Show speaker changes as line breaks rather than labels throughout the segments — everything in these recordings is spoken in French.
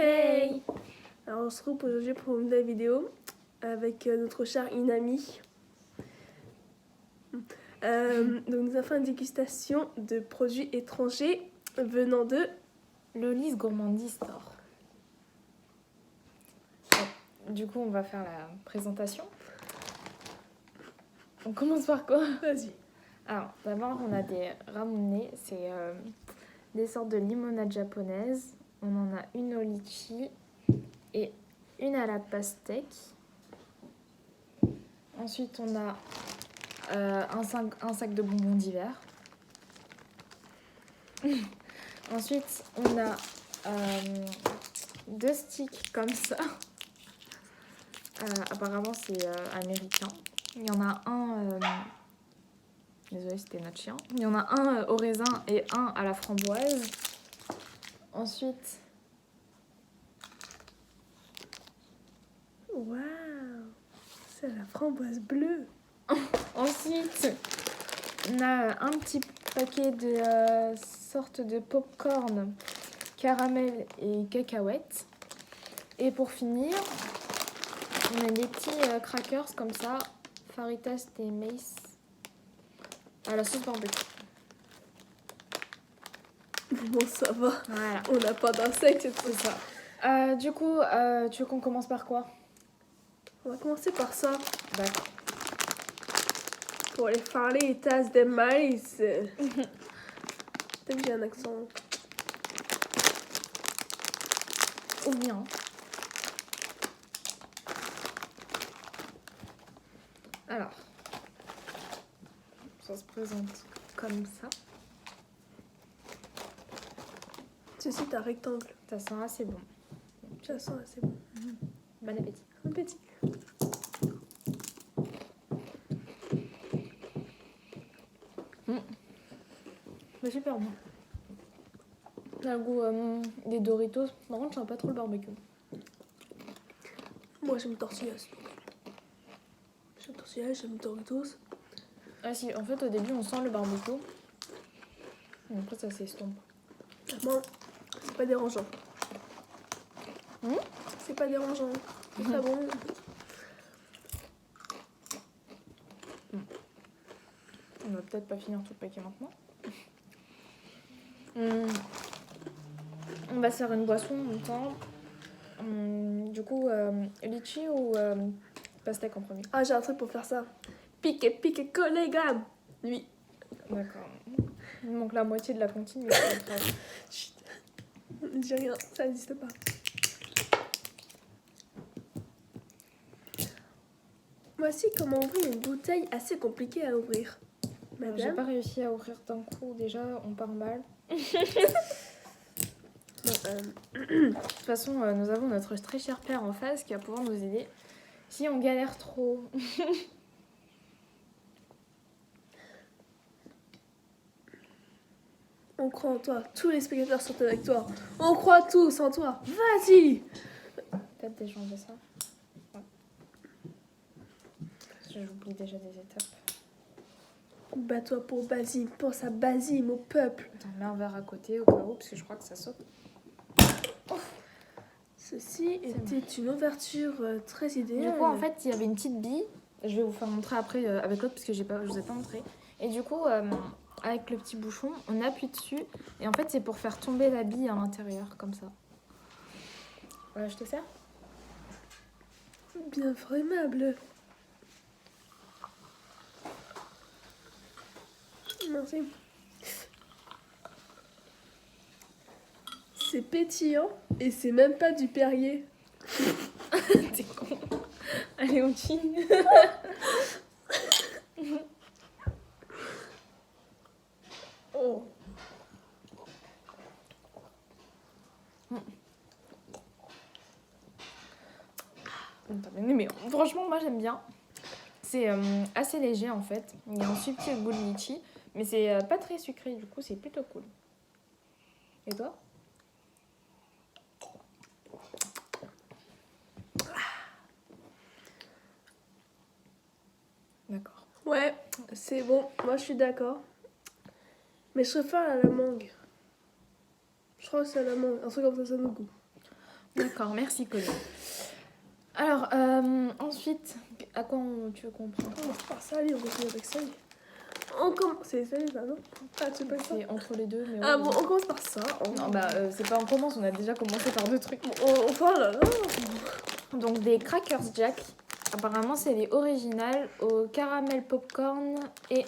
Hey! Alors on se retrouve aujourd'hui pour une nouvelle vidéo avec notre cher Inami. Donc nous avons fait une dégustation de produits étrangers venant de
Lolly's Gourmandise Store. Du coup, on va faire la présentation. On commence par quoi?
Vas-y.
Alors, d'abord, on a des ramonés. C'est des sortes de limonade japonaise. On en a une au litchi et une à la pastèque. Ensuite, on a un sac de bonbons d'hiver. Ensuite, on a 2 sticks comme ça. Apparemment, c'est américain. Il y en a un... Désolée, c'était notre chien. Il y en a un au raisin et un à la framboise. Ensuite...
Waouh! C'est la framboise bleue.
Ensuite, on a un petit paquet de sortes de popcorn, caramel et cacahuètes. Et pour finir, on a des petits crackers comme ça, Faritas et Mace, à la sauce barbecue.
Bon, ça va.
Voilà,
On n'a pas d'insectes,
c'est ça. Du coup, tu veux qu'on commence par quoi?
On va commencer par ça.
D'accord.
Pour les faritas de maïs. Peut-être que j'ai un accent.
Ou bien. Alors, ça se présente comme ça.
Ceci est un rectangle.
Ça sent assez bon.
Ça sent assez bon.
Bon appétit.
Un petit.
C'est super bon. Ça a le goût des Doritos. Par contre, je sens pas trop le barbecue.
Moi j'aime tortillas. J'aime tortillas, j'aime Doritos.
Ah si, en fait, au début, on sent le barbecue. Et après, ça s'estompe.
Moi, c'est pas dérangeant.
Mmh.
C'est pas dérangeant. C'est très bon.
On va peut-être pas finir tout le paquet maintenant. On va se faire une boisson en même temps. Du coup, litchi ou pastèque en premier?
Ah, j'ai un truc pour faire ça. Pique, collègue. Lui.
D'accord. Il manque la moitié de la cantine, mais c'est pas grave.
Chut. Ne dis rien, ça n'existe pas. Voici comment ouvrir une bouteille assez compliquée à ouvrir.
J'ai
Madame.
pas réussi à ouvrir d'un coup, déjà, on part mal.
Bon,
De toute façon, nous avons notre très cher père en face qui va pouvoir nous aider si on galère trop.
on croit en toi. Tous les spectateurs sont avec toi. On croit tous en toi. Vas-y.
Peut-être déchanger ça. Ouais. J'oublie déjà des étapes.
Bats-toi pour Basile. Pense à Basile, au peuple.
Attends, mets un verre à côté au cas où, parce que je crois que ça saute.
Ceci était une ouverture très idéale.
Du coup, en fait, il y avait une petite bille. Je vais vous faire montrer après avec l'autre, parce que je vous ai pas montré. Et du coup, avec le petit bouchon, on appuie dessus. Et en fait, c'est pour faire tomber la bille à l'intérieur, comme ça. Voilà, je te sers.
Bien aimable. Merci. C'est pétillant et c'est même pas du Perrier.
T'es con. Allez, on chine.
Oh.
T'as bien aimé. Franchement, moi j'aime bien. C'est assez léger en fait. Il y a un subtil goût de litchi, mais c'est pas très sucré, du coup c'est plutôt cool. Et toi? D'accord.
Ouais, c'est bon. Moi, je suis d'accord. Mais je préfère à la mangue. Je crois que c'est à la mangue. Un truc comme ça me goût.
D'accord, merci Colline. Alors, ensuite, à quoi tu veux qu'on prenne?
On commence par ça, allez, on continue avec ça. On commence. C'est ça, non? Ah, c'est pas ça.
C'est entre les deux, mais
Ah
ouais.
bon, on commence par ça.
Non, bah, c'est pas on commence, on a déjà commencé par 2 trucs.
Oh là là.
Donc, des Crackers Jack. Apparemment, c'est les originales au caramel popcorn et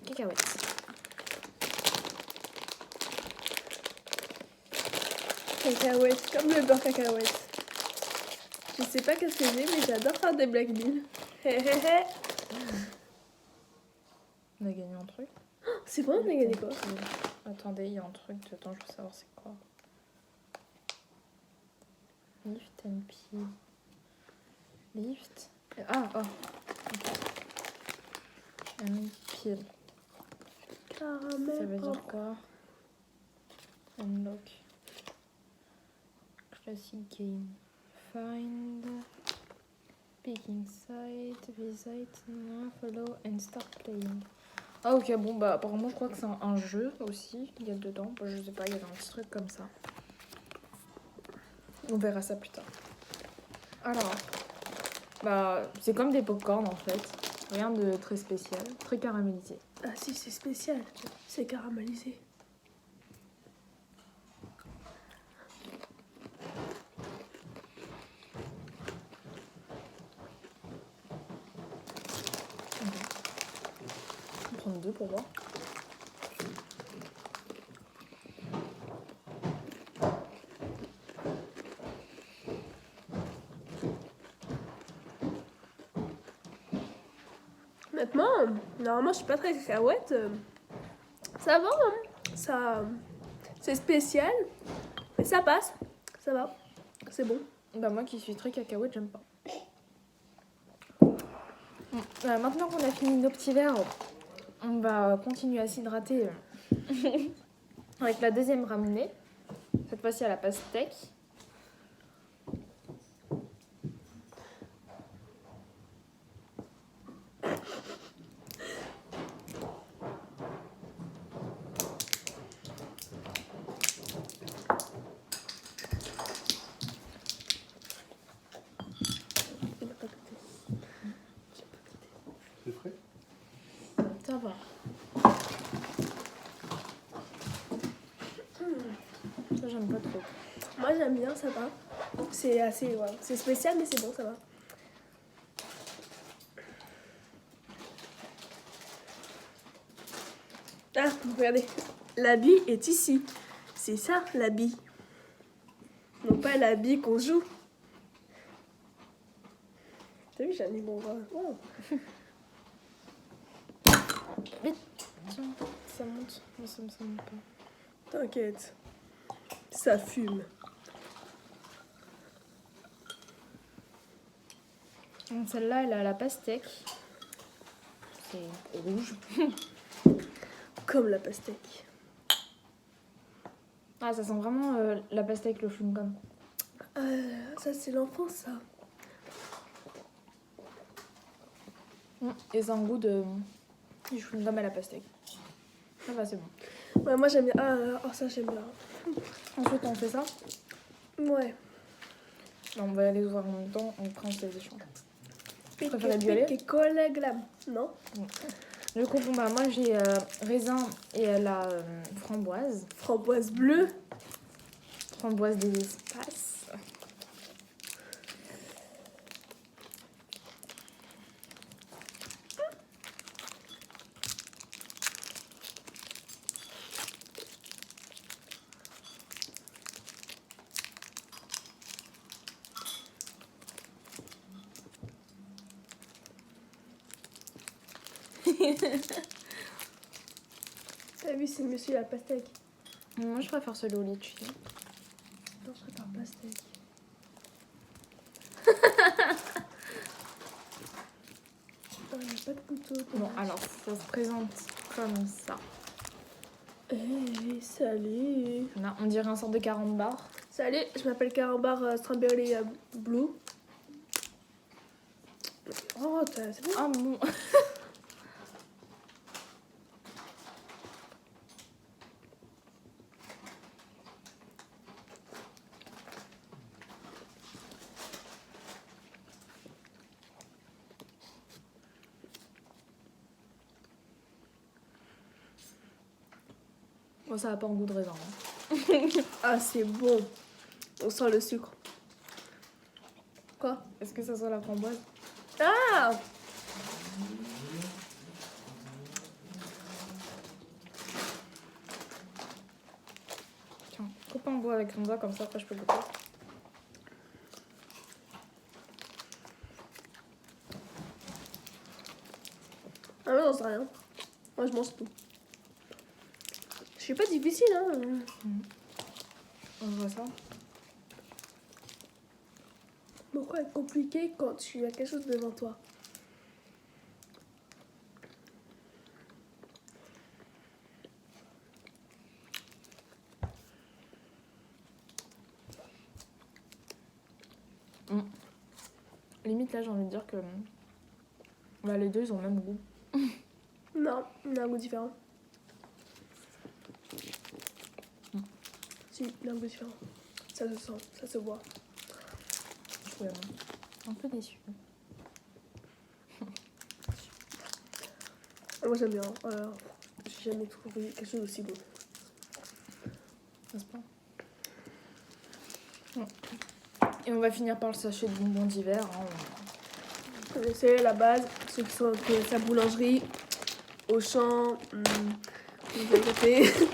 cacahuètes.
Cacahuètes, comme le beurre cacahuète. Je sais pas qu'est-ce que j'ai, mais j'adore faire des black deals. Hé hé hé.
On a gagné un truc.
C'est vrai, on a gagné quoi?
Attendez, il y a un truc dedans, je veux savoir c'est quoi. Lift and peel. Lift. Ah, oh. And peel.
Caramel.
Ça veut dire quoi? Unlock. Classic game. Find. Picking site. Visit. Follow and start playing. Ah ok, bon bah apparemment je crois que c'est un jeu aussi. Il y a dedans. Bah, je sais pas, il y a un petit truc comme ça. On verra ça plus tard. Alors. Bah c'est comme des popcorn en fait. Rien de très spécial. Très caramélisé.
Ah si, c'est spécial. C'est caramélisé.
On va prendre 2 pour voir.
Maintenant, normalement, je suis pas très cacahuète. Ça va, hein. Ça, c'est spécial, mais ça passe. Ça va. C'est bon.
Bah moi qui suis très cacahuète, j'aime pas. Maintenant qu'on a fini nos petits verres, on va continuer à s'hydrater avec la deuxième ramonée. Cette fois-ci à la pastèque.
Il a pas goûté.
C'est frais?
Ça va. Ça j'aime pas trop.
Moi, j'aime bien, ça va. C'est assez, ouais. C'est spécial, mais c'est bon, ça va. Ah, regardez. La bille est ici. C'est ça, la bille. Non pas la bille qu'on joue. T'as vu, j'ai mis mon bras. Wow.
Vite. Tiens, ça monte. Non, ça monte pas.
T'inquiète. Ça fume.
Donc celle-là, elle a la pastèque. C'est rouge.
Comme la pastèque.
Ah, ça sent vraiment la pastèque, le chewing-gum.
Ça, c'est l'enfance, ça.
Et c'est un goût de du chewing-gum à la pastèque. Ça va, c'est bon.
Ouais, moi, j'aime bien. Ah, ça, j'aime bien.
Ensuite, on fait ça.
Ouais.
Non, on va les ouvrir en même temps. Après, on se les échange.
Pique,
préfères du lait?
pique, colle, glam. Non?
Du coup, bon, bah, moi, j'ai raisin et la framboise.
Framboise bleue.
Framboise des espaces.
T'as vu, c'est monsieur la pastèque.
Moi, je préfère celui au litchi.
Non, je préfère pastèque. Il n'y a pas de couteau.
Bon, alors, ça se présente comme ça.
Hey, salut.
On dirait un sort de 40 bars.
Salut, je m'appelle Carambar Strawberry Blue. Oh, c'est bon.
Ah bon. Bon, ça n'a pas un goût de raisin. Hein.
Ah, c'est bon. On sent le sucre. Quoi?
Est-ce que ça sent la framboise?
Ah!
Tiens, coupe en bois avec ton doigt, comme ça, après je peux goûter.
Ah, mais non, c'est rien. Moi, je mange tout. Je suis pas difficile, hein.
On voit ça.
Pourquoi être compliqué quand tu as quelque chose devant toi?
Limite, là, j'ai envie de dire que bah, les deux, ils ont le même goût.
Non, il a un goût différent. Si, il a un goût différent. Ça se sent, ça se voit.
Je suis un peu déçue.
Moi, j'aime bien. J'ai jamais trouvé quelque chose d'aussi bon.
N'est-ce pas? Et on va finir par le sachet de bonbons d'hiver. Hein.
Vous connaissez la base, ceux qui sont de sa boulangerie, Auchan, vous avez fait.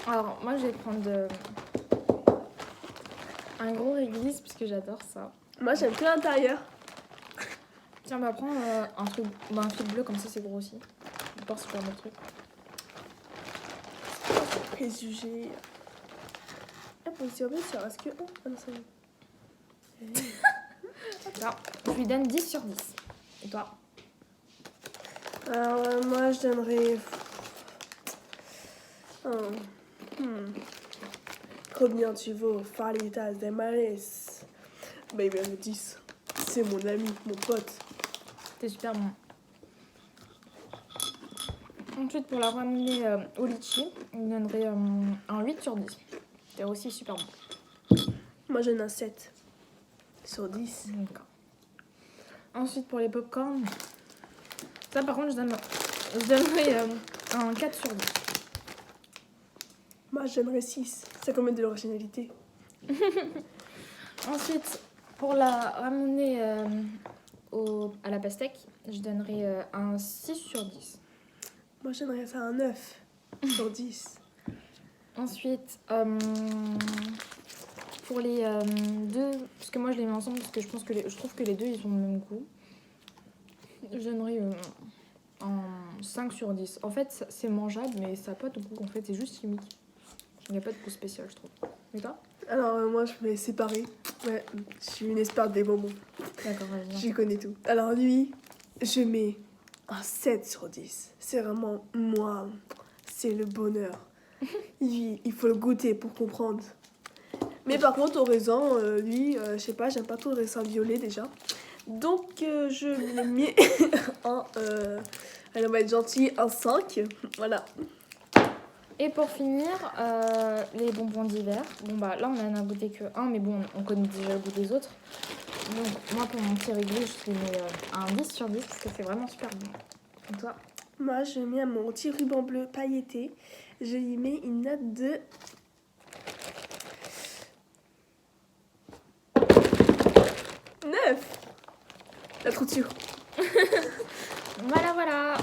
Alors, moi, je vais prendre un gros réglisse parce que j'adore ça.
Moi, j'aime que l'intérieur.
Tiens, bah, prends un truc, un fil bleu comme ça, c'est gros aussi. Je pense que c'est un autre truc.
Préjugés. Ah, position sûr, est-ce que. Oh, ah non, c'est bon.
Alors, je lui donne 10 sur 10. Et toi?
Alors, moi, je donnerais. Combien tu vaux, Faritas de Males? Baby, 10. C'est mon ami, mon pote.
C'était super bon. Ensuite, pour la ramener au litchi, je lui donnerais un 8 sur 10. C'était aussi super bon.
Moi, je donne un 7 sur 10.
D'accord. Ensuite, pour les popcorn, ça par contre, je donnerais un 4 sur 10.
Moi, je donnerais 6. Ça combien de l'originalité?
Ensuite, pour la ramener à la pastèque, je donnerais un 6 sur 10.
Moi, je donnerais ça un 9 sur 10.
Ensuite, pour les deux, parce que moi je les mets ensemble parce que je trouve que les deux ils ont le même goût, je donnerais un 5 sur 10. En fait, c'est mangeable, mais ça n'a pas de goût. En fait, c'est juste chimique. Il n'y a pas de goût spécial, je trouve. Et toi?
Alors, moi, je vais séparer. Ouais, je suis une experte des bonbons.
D'accord, vas-y.
J'y connais tout. Alors, lui, je mets un 7 sur 10. C'est vraiment moi. C'est le bonheur. Il faut le goûter pour comprendre. Mais par contre, au raisin, lui, je sais pas, j'aime pas trop le raisin violet déjà. Donc, je le mets en. Allez, on va être gentil, un 5. Voilà.
Et pour finir, les bonbons d'hiver. Bon, bah là, on en a goûté que un, mais bon, on connaît déjà le goût des autres. Donc, moi, pour mon petit réglé, je lui mets un 10 sur 10 parce que c'est vraiment super bon. Et toi?
Moi, je mets à mon petit ruban bleu pailleté. Je lui mets une note de. 9. La trop de sucre.
Voilà.